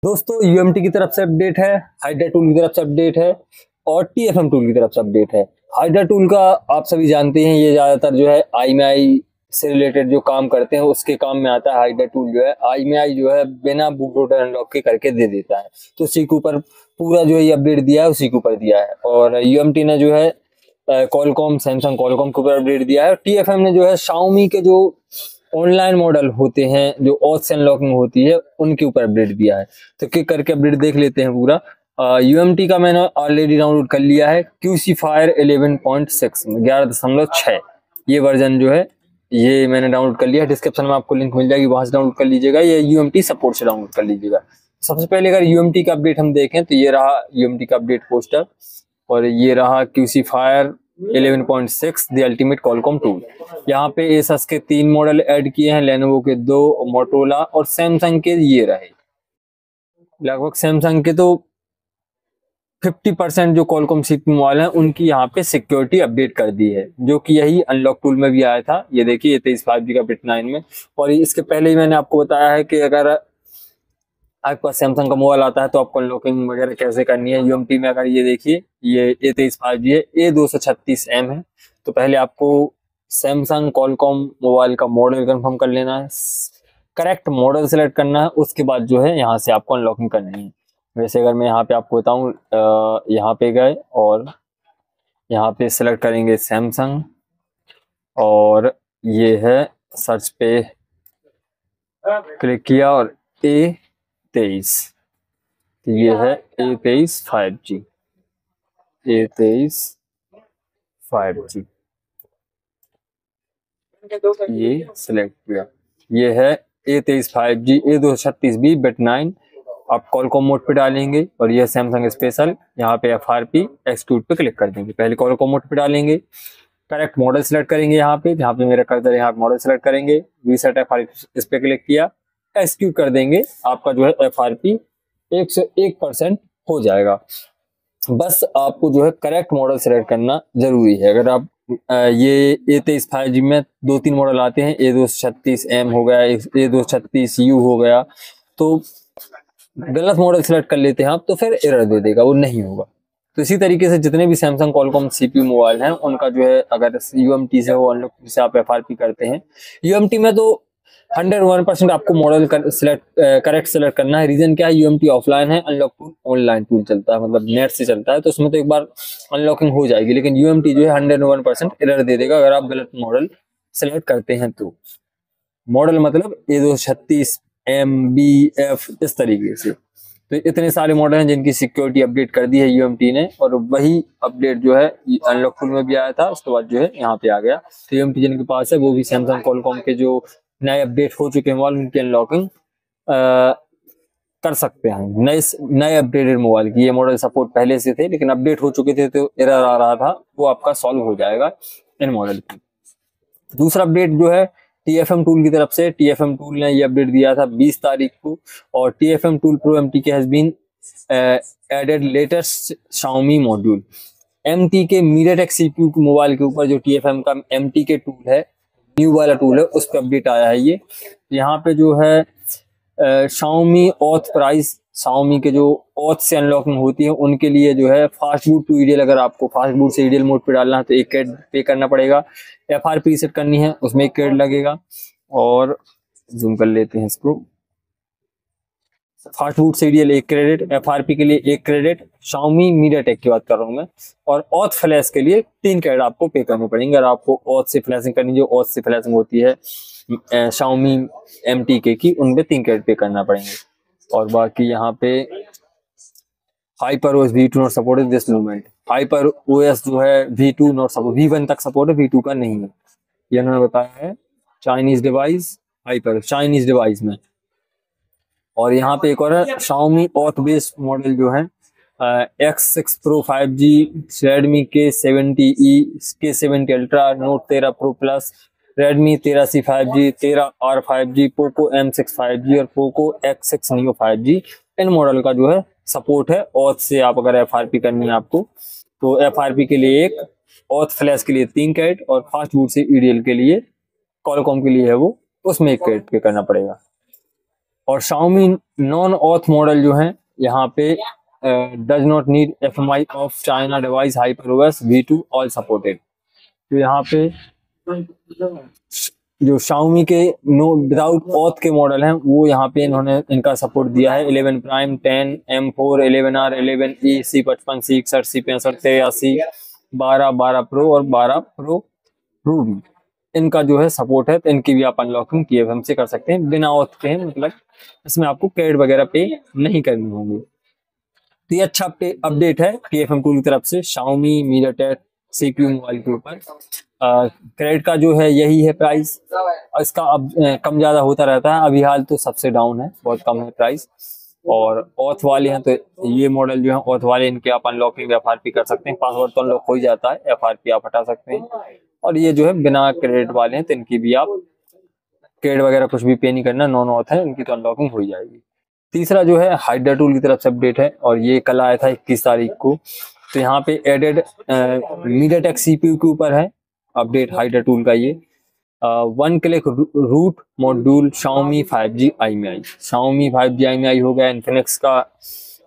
दोस्तों यूएमटी की तरफ से अपडेट है, हाइड्रा टूल की तरफ से अपडेट है और टीएफएम टूल की तरफ से अपडेट है। हाइड्रा टूल का आप सभी जानते हैं, ये ज्यादातर जो है आईएमआई से रिलेटेड जो काम करते हैं उसके काम में आता है। हाइड्रा टूल जो है आईएमआई जो है बिना बूट लोडर अनलॉक के करके दे देता है, तो उसी के ऊपर पूरा जो है ये अपडेट दिया है, उसी के ऊपर दिया है। और यूएमटी ने जो है कॉलकॉम, सैमसंग कॉलकॉम के ऊपर अपडेट दिया है। टीएफएम ने जो है शाओमी के जो ऑनलाइन मॉडल होते हैं, जो ऑथ से अनलॉकिंग होती है, उनके ऊपर अपडेट दिया है। तो क्लिक करके अपडेट देख लेते हैं पूरा। यूएमटी का मैंने ऑलरेडी डाउनलोड कर लिया है, क्यूसी फायर 11.6 11.6 ये वर्जन जो है ये मैंने डाउनलोड कर लिया है। डिस्क्रिप्शन में आपको लिंक मिल जाएगी, वहां से डाउनलोड कर लीजिएगा, ये यूएमटी सपोर्ट से डाउनलोड कर लीजिएगा। सबसे पहले अगर यूएमटी का अपडेट हम देखें तो ये रहा यूएमटी का अपडेट पोस्टर और ये रहा QC fire 11.6 the ultimate Qualcomm tool. यहाँ पे एसस के 3 मॉडल ऐड किए हैं, लेनोवो के 2, मोटोरोला और सैमसंग के ये रहे। लगभग सैमसंग के तो 50% जो कॉलकॉम सीपीयू मोबाइल हैं उनकी यहाँ पे सिक्योरिटी अपडेट कर दी है, जो कि यही अनलॉक टूल में भी आया था। ये देखिए 23 5G का बिट 9 में। और इसके पहले ही मैंने आपको बताया है कि अगर आपके पास सैमसंग का मोबाइल आता है तो आपको अनलॉकिंग वगैरह कैसे करनी है। यूएमटी में अगर ये देखिए ये A23 5G है, A236M है, तो पहले आपको सैमसंग कॉलकॉम मोबाइल का मॉडल कंफर्म कर लेना है, करेक्ट मॉडल सेलेक्ट करना है, उसके बाद जो है यहाँ से आपको अनलॉकिंग करनी है। वैसे अगर मैं यहाँ पे आपको बताऊँ, यहाँ पे गए और यहाँ पे सेलेक्ट करेंगे सैमसंग और ये है सर्च पे क्लिक किया और A23, ये है A23 5G, A23 5G ये सिलेक्ट किया। ये है A23 5G A236B बिट 9। आप कॉलकॉम मोड पे डालेंगे और ये सैमसंग स्पेशल, यहाँ पे FRP एक्सक्यूट पे क्लिक कर देंगे। पहले कॉलकॉम मोड पे डालेंगे, करेक्ट मॉडल सेलेक्ट करेंगे, यहाँ पे जहाँ पे मेरा कर्सर है यहाँ मॉडल सेलेक्ट करेंगे, रीसेट FRP इस पे क्लिक किया, एक्सक्यूट कर देंगे। आपका जो है FRP 101% हो जाएगा। बस आपको जो है करेक्ट मॉडल सेलेक्ट करना जरूरी है। अगर आप ये A23 5G में 2-3 मॉडल आते हैं, A236M हो गया, A236U हो गया, तो गलत मॉडल सेलेक्ट कर लेते हैं आप तो फिर एरर दे देगा, वो नहीं होगा। तो इसी तरीके से जितने भी सैमसंग कॉलकॉम सीपीयू मोबाइल हैं उनका जो है अगर यूएमटी से हो अनलॉक से आप FRP करते हैं, यूएमटी में तो 101% आपको मॉडल करेक्ट सेलेक्ट करना है। रीजन क्या है, यूएमटी ऑफलाइन है, अनलॉक टूल ऑनलाइन टूल चलता है, मतलब नेट से चलता है, तो उसमें तो एक बार अनलॉकिंग हो जाएगी, लेकिन यूएमटी जो है 101% एरर दे देगा अगर आप गलत मॉडल सेलेक्ट करते हैं। तो मॉडल मतलब A236MBF इस तरीके से। तो इतने सारे मॉडल हैं जिनकी सिक्योरिटी अपडेट कर दी है यूएमटी ने, और वही अपडेट जो है अनलॉक टूल में भी आया था, उसके बाद जो है यहाँ पे आ गया। तो यूएमटी जिनके पास है वो भी सैमसंग कॉलकॉम के जो नए अपडेट हो चुके हैं मोबाइल, उनकी अनलॉकिंग कर सकते हैं। नए अपडेटेड मोबाइल की ये मॉडल सपोर्ट पहले से थे, लेकिन अपडेट हो चुके थे तो एरर आ रहा था, वो आपका सॉल्व हो जाएगा इन मॉडल की। दूसरा अपडेट जो है टीएफएम टूल की तरफ से, टीएफएम टूल ने ये अपडेट दिया था 20 तारीख को, और TFM tool pro MTK has been added latest Xiaomi module. MTK MediaTek CPU के मोबाइल के ऊपर जो टीएफएम का MTK टूल है, न्यू वाला टूल है, उस पर अपडेट आया है। ये यहाँ पे जो है शाओमी ऑथ प्राइस, शाओमी के जो ऑथ से अनलॉकिंग होती है उनके लिए जो है फास्ट बूट टू ईडीएल, अगर आपको फास्ट बूट से ईडीएल मोड पे डालना है तो 1 क्रेडिट पे करना पड़ेगा। FRP सेट करनी है उसमें 1 क्रेडिट लगेगा। और जूम कर लेते हैं इसको, फास्ट बूट से ईडीएल 1 क्रेडिट, FRP के लिए 1 क्रेडिट, शाओमी मीडियाटेक की बात कर रहा हूँ मैं, और ऑथ फ्लैश के लिए 3 क्रेडिट आपको पे करने पड़ेंगे। अगर आपको ऑथ से फ्लैशिंग करनी, जो ऑथ से फ्लैशिंग होती है शाओमी MTK की, उनपे 3 क्रेडिट पे करना पड़ेंगे। और बाकी यहाँ पे HyperOS V2 not supported this moment, HyperOS जो है V2 नॉट सपोर्ट, V1 तक सपोर्ट है, V2 का नहीं है, ये उन्होंने बताया है। Chinese device, hyper Chinese device में। और यहाँ पे एक और है Xiaomi ऑथ बेस्ड मॉडल जो है X6 Pro 5G, Redmi K70e, K70 Ultra, Note 13 Pro Plus, Redmi 13C 5G, 13R 5G, Poco M6 5G और Poco X6 Neo 5G, इन मॉडल का जो है सपोर्ट है। ऑथ से आप अगर FRP करनी है आपको, तो FRP के लिए 1, ऑथ फ्लैश के लिए 3 क्रेडिट, और फास्ट बूट से EDL के लिए, कॉलकॉम के लिए है वो, उसमें 1 क्रेडिट पे करना पड़ेगा। और Xiaomi नॉन ऑथ मॉडल जो है यहाँ पे does not need FMI of China device HyperOS V2 all supported. तो यहाँ पे जो Xiaomi के नो विदाउट ऑथ के मॉडल हैं वो यहाँ पे इन्होंने इनका सपोर्ट दिया है। 11 prime, 10, M4, 11R, 11E, C55, C61, C65, 83, 12, 12 pro और 12 प्रो रूबी, इनका जो है सपोर्ट है। तो इनकी भी आप अनलॉकिंग TFM से कर सकते हैं बिना ऑथ के, मतलब इसमें आपको कैड वगैरह पे नहीं करनी होगी। तो ये अच्छा अपडेट है TFM टूल की तरफ से Xiaomi MediaTek CQ मोबाइल के ऊपर। क्रेडिट का जो है यही है प्राइस, इसका अब कम ज्यादा होता रहता है। अभी हाल तो सबसे डाउन है, बहुत कम है प्राइस। और ऑथ वाले हैं तो ये मॉडल जो है ऑथ वाले, इनके आप अनलॉकिंग FRP कर सकते हैं। पासवर्ड तो अनलॉक हो ही जाता है, FRP आप हटा सकते हैं। और ये जो है बिना क्रेडिट वाले हैं तो इनकी भी आप क्रेडिट वगैरह कुछ भी पे नहीं करना, नॉन ऑथ है, इनकी तो अनलॉकिंग हो ही जाएगी। तीसरा जो है हाइड्रा टूल की तरफ से अपडेट है और ये कल आया था 21 तारीख को। तो यहाँ पे एडेड MediaTek CPU के ऊपर है अपडेट हाइड्रा टूल का। ये 1 click root module Xiaomi 5G IMEI, Xiaomi 5G IMEI हो गया, इन्फिनिक्स का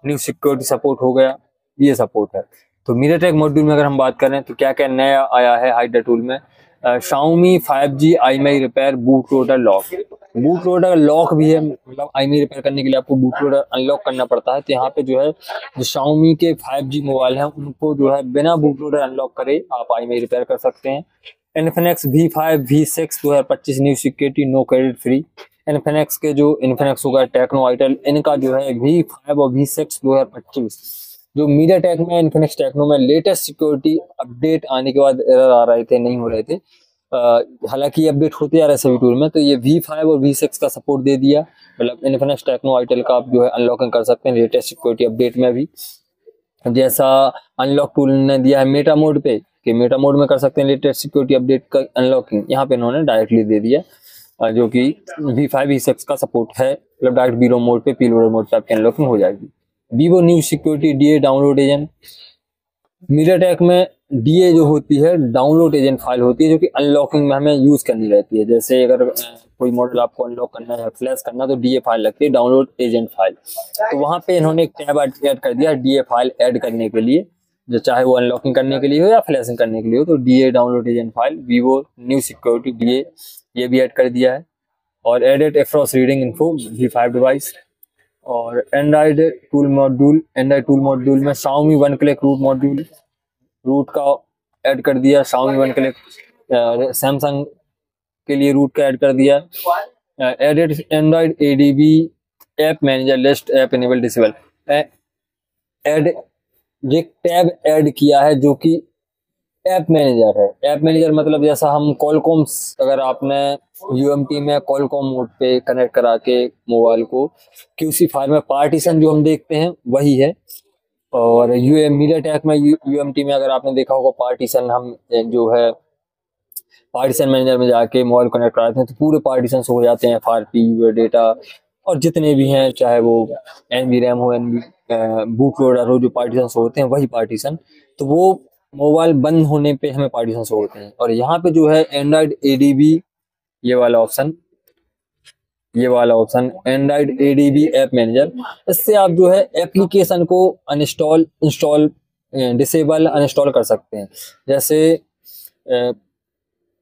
न्यू सिक्योरिटी सपोर्ट हो गया, ये सपोर्ट है। तो MediaTek मॉड्यूल में अगर हम बात करें तो क्या क्या नया आया है हाइड्रा टूल में। Xiaomi 5G IMEI repair boot loader lock, boot loader lock भी है, मतलब IMEI रिपेयर करने के लिए आपको बूट लोडर अनलॉक करना पड़ता है। तो यहाँ पे जो है जो Xiaomi के 5G मोबाइल हैं उनको जो है बिना बूट लोडर अनलॉक करे आप IMEI रिपेयर कर सकते हैं। Infinix V5 V6 2025 new security no credit free. Infinix के जो इन्फिनिक्स होगा टेक्नो आइटल, इनका जो है V5 और V6 2025 जो MediaTek में इन्फिनिक्स टेक्नो में लेटेस्ट सिक्योरिटी अपडेट आने के बाद एरर आ रहे थे, नहीं हो रहे थे। हालांकि ये अपडेट होते आ रहे सभी टूल में। तो ये V5 और V6 का सपोर्ट दे दिया, मतलब इन्फिनिक्स टेक्नो आइटल का आप जो है अनलॉकिंग कर सकते हैं लेटेस्ट सिक्योरिटी अपडेट में भी। जैसा अनलॉक टूल ने दिया है मेटा मोड पे कि मेटा मोड में कर सकते हैं लेटेस्ट सिक्योरिटी अपडेट का अनलॉकिंग, यहाँ पे इन्होंने डायरेक्टली दे दिया जो कि V5 V6 का सपोर्ट है, मतलब डायरेक्ट बीरो मोड पे पीलोडर मोड पे आपकी अनलॉकिंग हो जाएगी। Vivo new security DA download agent, MediaTek में DA जो होती है डाउनलोड एजेंट फाइल होती है जो कि अनलॉकिंग में हमें यूज करनी रहती है। जैसे अगर कोई मॉडल आपको अनलॉक करना है, फ्लैश करना, तो DA फाइल लगती है डाउनलोड एजेंट फाइल। तो वहां पे इन्होंने एक टैब ऐड कर दिया DA फाइल ऐड करने के लिए, जो चाहे वो अनलॉकिंग करने के लिए हो या फ्लैशिंग करने के लिए हो। तो DA download agent file Vivo new security DA ये भी ऐड कर दिया है। और added across reading info V5 device. और एंड्रॉइड टूल मॉड्यूल में Xiaomi 1 click root module, root का ऐड कर दिया। Xiaomi 1 क्लिक सैमसंग के लिए रूट का ऐड कर दिया। Added Android ADB app manager list app enable disable, add ये टैब ऐड किया है जो कि ऐप मैनेजर है। ऐप मैनेजर मतलब जैसा हम कॉलकॉम, अगर आपने UMT में कॉलकॉम मोड पे कनेक्ट करा के मोबाइल को QC फाइल में पार्टीशन जो हम देखते हैं वही है। और MediaTek में UMT में अगर आपने देखा होगा पार्टीशन, हम जो है पार्टीशन मैनेजर में जाके मोबाइल कनेक्ट कराते हैं तो पूरे पार्टीशन हो जाते हैं, FRP डेटा और जितने भी हैं, चाहे वो NB रैम हो, NB बूट लोडर हो, जो पार्टीशन होते हैं वही पार्टीशन। तो वो मोबाइल बंद होने पे हमें पार्टीशन शो होते हैं। और यहाँ पे जो है एंड्रॉइड ADB ये वाला option Android ADB app manager, इससे आप जो है एप्लीकेशन को इंस्टॉल डिसेबल अनइंस्टॉल कर सकते हैं। जैसे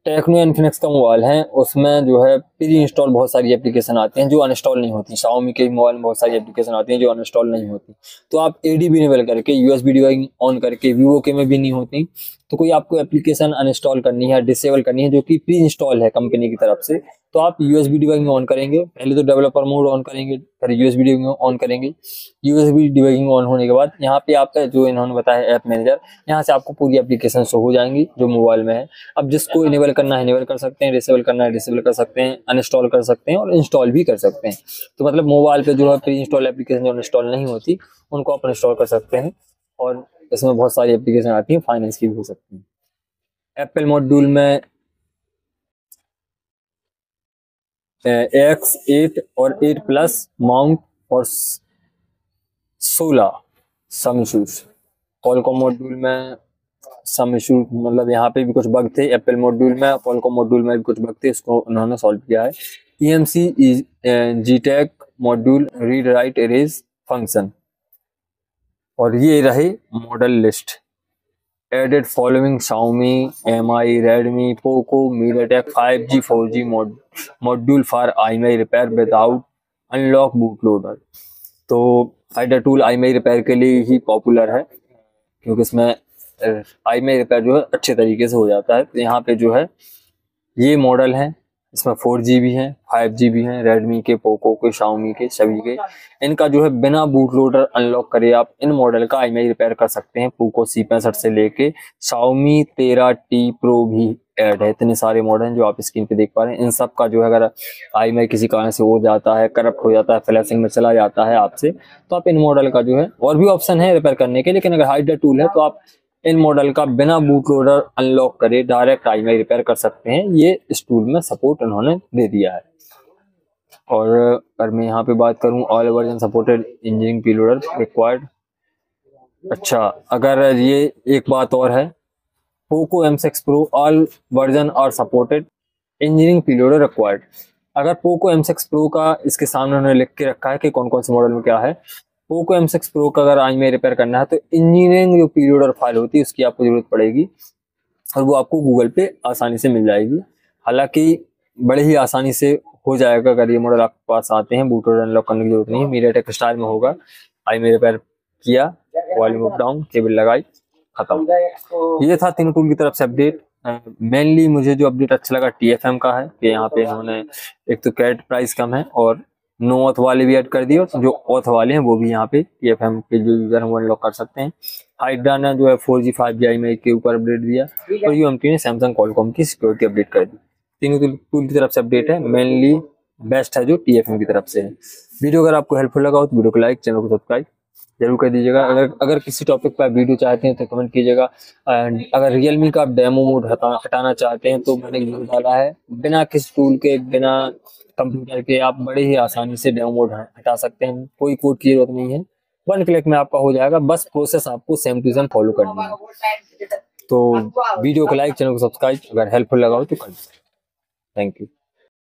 टेक्नो इन्फिनिक्स का मोबाइल है, उसमें जो है प्री इंस्टॉल बहुत सारी एप्लीकेशन आती हैं जो अनइंस्टॉल नहीं होती। Xiaomi के मोबाइल में बहुत सारी एप्लीकेशन आती हैं जो अनइंस्टॉल नहीं होती। तो आप ADB इनेबल करके USB डिवाइस ऑन करके, Vivo के में भी नहीं होती, तो कोई आपको एप्लीकेशन अनइंस्टॉल करनी है, डिसेबल करनी है जो कि प्री इंस्टॉल है कंपनी की तरफ से, तो आप USB डिवाइस ऑन करेंगे। पहले तो डेवलपर मोड ऑन करेंगे, फिर USB डिवाइस ऑन करेंगे। USB डिवाइस ऑन होने के बाद यहाँ पे आपका जो इन्होंने बताया ऐप मैनेजर, यहाँ से आपको पूरी एप्लीकेशन शो हो जाएंगी जो मोबाइल में है। अब जिसको इनेबल करना है इनेबल कर सकते हैं, डिसेबल करना है डिसेबल कर सकते हैं, अनइंस्टॉल कर सकते हैं और इंस्टॉल भी कर सकते हैं। तो मतलब मोबाइल पे जो है प्री इंस्टॉल एप्लीकेशन जो इंस्टॉल नहीं होती उनको आप इंस्टॉल कर सकते हैं। और इसमें बहुत सारी एप्लीकेशन आती हैं, फाइनेंस की भी हो सकती हैं। एप्पल मॉड्यूल में X8 और 8 प्लस माउंट और 16 सम इशूज। कॉलकॉम मॉड्यूल में सम इशू, मतलब यहाँ पे भी कुछ बग थे एप्पल मॉड्यूल में, क्वालकॉम मॉड्यूल में भी कुछ बग थे, उसको उन्होंने सॉल्व किया है। EMC GTAG module read write erase function. और ये रहे model list. Added following Xiaomi, MI, Redmi, Poco, MediaTek 5G 4G module for iMeI repair without unlock boot loader. तो हाइडा टूल iMeI रिपेयर के लिए ही पॉपुलर है, क्योंकि इसमें iMeI रिपेयर जो है अच्छे तरीके से हो जाता है। तो यहाँ पे जो है ये मॉडल है, इसमें 4G भी है, 5G भी है, रेडमी के, पोको के, Xiaomi के, सभी के। इनका जो है बिना बूट लोडर अनलॉक करे आप इन मॉडल का iMeI रिपेयर कर सकते हैं। पोको C65 से लेके Xiaomi 13T Pro भी ऐड है। इतने सारे मॉडल हैं जो आप स्क्रीन पे देख पा रहे हैं। इन सब का जो है अगर iMeI किसी कारण से हो जाता है, करप्ट हो जाता है, फ्लैशिंग में चला जाता है आपसे, तो आप इन मॉडल का जो है, और भी ऑप्शन है रिपेयर करने के, लेकिन अगर हाइडा टूल है तो आप इन मॉडल का बिना बूट लोडर अनलॉक करे डायरेक्ट iMeI रिपेयर कर सकते हैं। ये इस टूल में सपोर्ट उन्होंने दे दिया है। और अगर मैं यहाँ पे बात करूँ, all version supported engineering preloader required. अच्छा, अगर ये एक बात और है, Poco M6 Pro all version और सपोर्टेड इंजीनियरिंग प्रीलोडर रिक्वायर्ड। अगर पोको M6 Pro का इसके सामने उन्होंने लिख के रखा है कि कौन कौन से मॉडल में क्या है। पोको M6 Pro का अगर iMeI रिपेयर करना है तो इंजीनियरिंग जो प्रीलोडर फाइल होती है उसकी आपको जरूरत पड़ेगी, और वो आपको गूगल पे आसानी से मिल जाएगी। हालांकि बड़े ही आसानी से हो जाएगा अगर ये मॉडल आपके पास आते हैं। बूट लोडर अनलॉक करने की जरूरत नहीं है, MediaTek स्टाइल में होगा। iMeI रिपेयर किया, वॉल्यूम अप डाउन, केबल लगाई, खत्म। ये था तीनों टूल की तरफ से अपडेट। मेनली मुझे जो अपडेट अच्छा लगा TFM का है कि यहाँ पे इन्होंने एक तो कैट प्राइस कम है और नो ऑथ वाले भी ऐड कर दिए, और जो ऑथ वाले हैं वो भी यहाँ पे TFM के जो यूजर हैं वो अनलॉक कर सकते हैं। हाइड्रा ने जो है 4G 5G iMeI के ऊपर अपडेट दिया, और UMT ने सैमसंग क्वालकॉम की सिक्योरिटी अपडेट कर दी। तीनों टूल की तरफ से अपडेट है। मेनली बेस्ट है जो TFM की तरफ से है। वीडियो अगर आपको हेल्पफुल लगा हो तो वीडियो को लाइक, चैनल को सब्सक्राइब जरूर कर दीजिएगा। अगर किसी टॉपिक पर वीडियो चाहते हैं तो कमेंट कीजिएगा। अगर रियलमी का डेमो मोड हटाना चाहते हैं तो मैंने वीडियो डाला है, बिना किसी टूल के, बिना कंप्यूटर के आप बड़े ही आसानी से डेमो मोड हटा सकते हैं। कोई कोड की जरूरत नहीं है, 1 क्लिक में आपका हो जाएगा। बस प्रोसेस आपको सेम टू सेम फॉलो करनी है। तो वीडियो को लाइक, चैनल को सब्सक्राइब, अगर हेल्पफुल लगा हो तो कर दीजिए। Thank you.